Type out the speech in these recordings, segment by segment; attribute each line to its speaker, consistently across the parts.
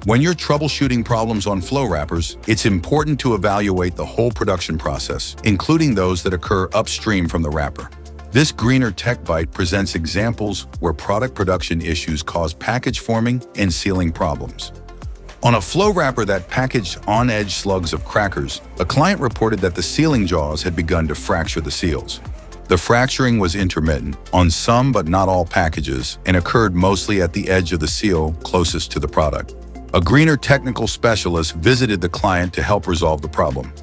Speaker 1: When you're troubleshooting problems on flow wrappers, it's important to evaluate the whole production process, including those that occur upstream from the wrapper. This greener tech bite presents examples where product production issues cause package forming and sealing problems. On a flow wrapper that packaged on-edge slugs of crackers, a client reported that the sealing jaws had begun to fracture the seals. The fracturing was intermittent on some but not all packages and occurred mostly at the edge of the seal closest to the product. A greener technical specialist visited the client to help resolve the problem.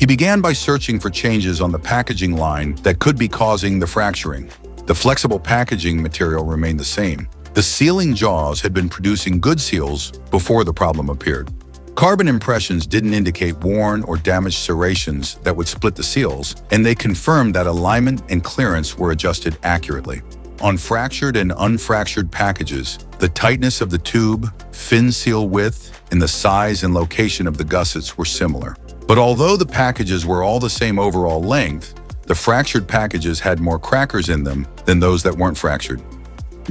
Speaker 1: He began by searching for changes on the packaging line that could be causing the fracturing. The flexible packaging material remained the same. The sealing jaws had been producing good seals before the problem appeared. Carbon impressions didn't indicate worn or damaged serrations that would split the seals, and they confirmed that alignment and clearance were adjusted accurately. On fractured and unfractured packages, the tightness of the tube, fin seal width, and the size and location of the gussets were similar. But although the packages were all the same overall length, the fractured packages had more crackers in them than those that weren't fractured.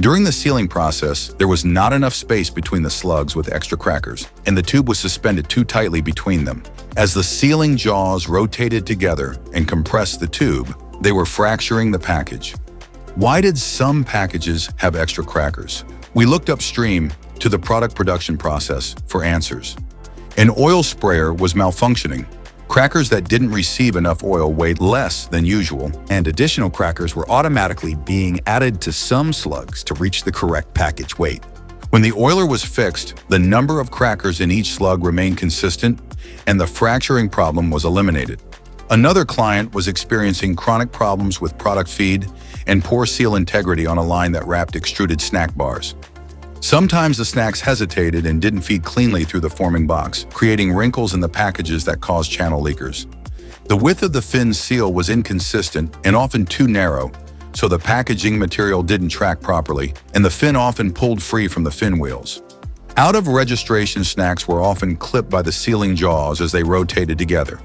Speaker 1: During the sealing process, there was not enough space between the slugs with extra crackers, and the tube was suspended too tightly between them. As the sealing jaws rotated together and compressed the tube, they were fracturing the package. Why did some packages have extra crackers? We looked upstream to the product production process for answers. An oil sprayer was malfunctioning. Crackers that didn't receive enough oil weighed less than usual,
Speaker 2: and additional crackers were automatically being added to some slugs to reach the correct package weight.
Speaker 1: When the oiler was fixed, the number of crackers in each slug remained consistent, and the fracturing problem was eliminated. Another client was experiencing chronic problems with product feed and poor seal integrity on a line that wrapped extruded snack bars. Sometimes the snacks hesitated and didn't feed cleanly through the forming box, creating wrinkles in the packages that caused channel leakers. The width of the fin seal was inconsistent and often too narrow, so the packaging material didn't track properly, and the fin often pulled free from the fin wheels. Out-of-registration snacks were often clipped by the sealing jaws as they rotated together.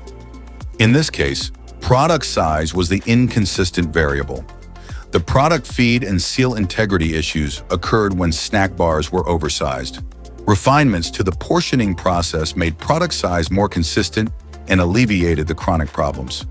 Speaker 1: In this case, product size was the inconsistent variable. The product feed and seal integrity issues occurred when snack bars were oversized. Refinements to the portioning process made product size more consistent and alleviated the chronic problems.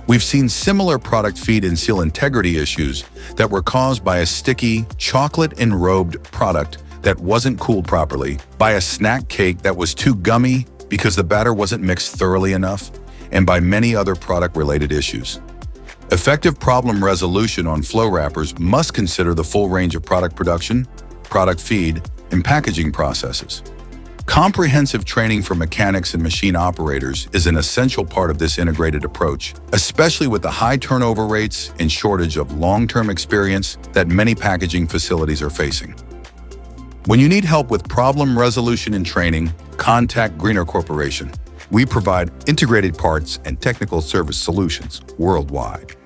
Speaker 1: We've seen similar product feed and seal integrity issues that were caused by a sticky, chocolate-enrobed product that wasn't cooled properly, by a snack cake that was too gummy because the batter wasn't mixed thoroughly enough, and by many other product-related issues. Effective problem resolution on flow wrappers must consider the full range of product production, product feed, and packaging processes. Comprehensive training for mechanics and machine operators is an essential part of this integrated approach, especially with the high turnover rates and shortage of long-term experience that many packaging facilities are facing. When you need help with problem resolution and training, contact Greener Corporation.
Speaker 2: We provide integrated parts and technical service solutions worldwide.